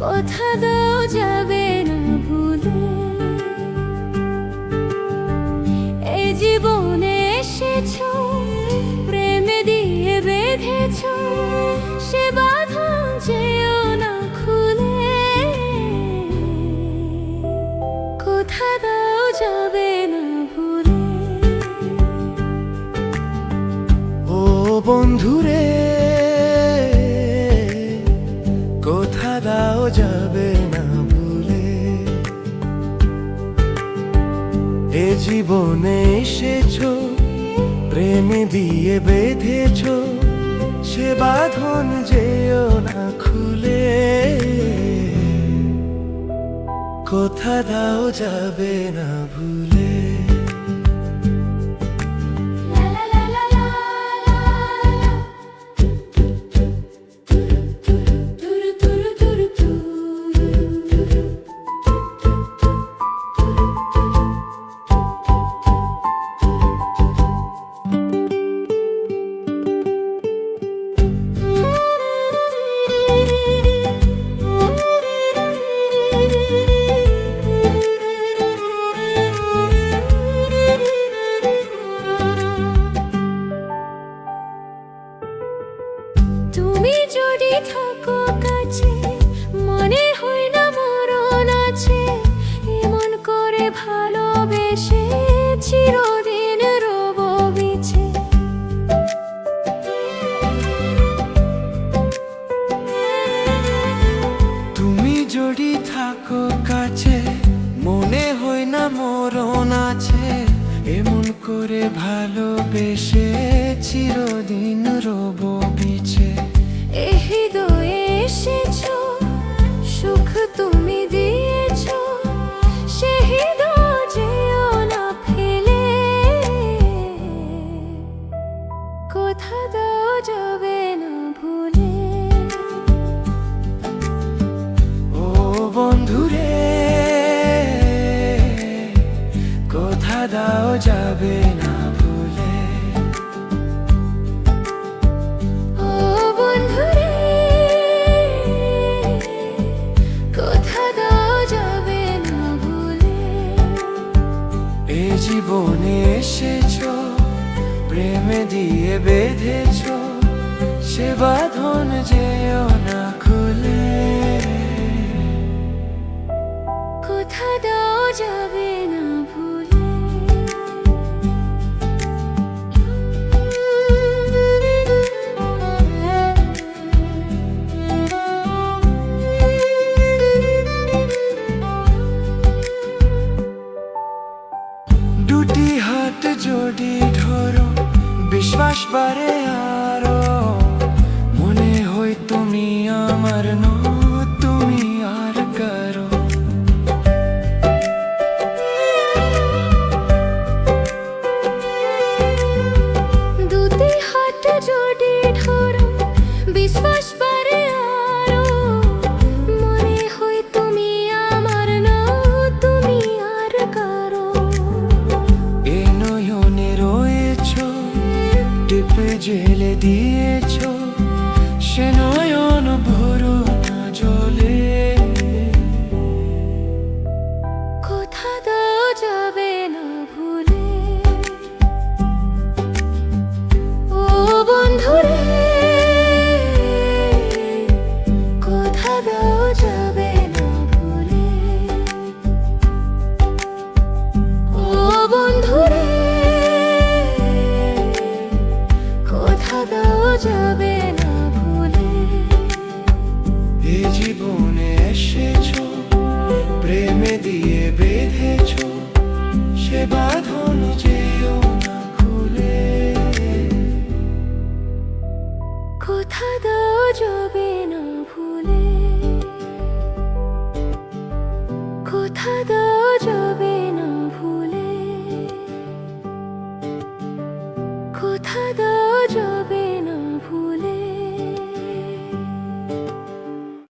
কথা দাও যাবে না ভুলে। এই জীবনে এসেছো, প্রেম দিয়ে বেঁধেছো, সে বাঁধন যেও না খুলে। কথা দাও যাবে না ভুলে। ও বন্ধুরে, কথা দাও যাবে না ভুলে। এ জীবনে এসেছো, প্রেম দিয়ে বেঁধেছো, সে বাঁধন যেও না খুলে। কথা দাও যাবে না ভুলে। তুমি যদি থাকো কাছে, মনে হয় না মরণ আছে। এমন করে ভালোবেসে চিরদিন রব বিছে। তুমি যদি থাকো কাছে, মনে হয় না মরণ আছে। এমন করে ভালোবেসে চিরদিন রব বিছে। এ হৃদয়ে এসেছো, সুখ তুমি দিয়েছো, সে হৃদয় যেও না ফেলে। কথা দাও যাবে না ভুলে। ও বন্ধুরে, কথা দাও যাবে না ভুলে। ও বন্ধুরে, কথা দাও যাবে না ভুলে। এ জীবনে এসেছো, প্রেম দিয়ে বেঁধেছো, সে বাঁধন যেও না খুলে। কথা দাও যাবে না ভুলে। দুটি হাত যদি ধরো, বিশ্বাস বাড়ে আরো। মনে হয় তুমি আমার নও, তুমি আর কারো। দুটি হাত যদি ধরো, বিশ্বাস বাড়ে আরো। মনে হয় তুমি আমার নও, তুমি আর কারো। এ নয়নে রয়েছো, টিপে জেলে দিয়েছো, সে নয়ন ভরো না জলে। কথা দাও যাবে না ভুলে। ও বন্ধুরে, কথা দাও যাবে না ভুলে। ও বন্ধুরে, কথা দাও যাবে না ভুলে। এ জীবনে এসেছো, প্রেম দিয়ে বেঁধেছো, সে বাঁধন যেও না খুলে। কথা দাও যাবে না ভুলে। কথা দাও যাবে না ভুলে। কথা দাও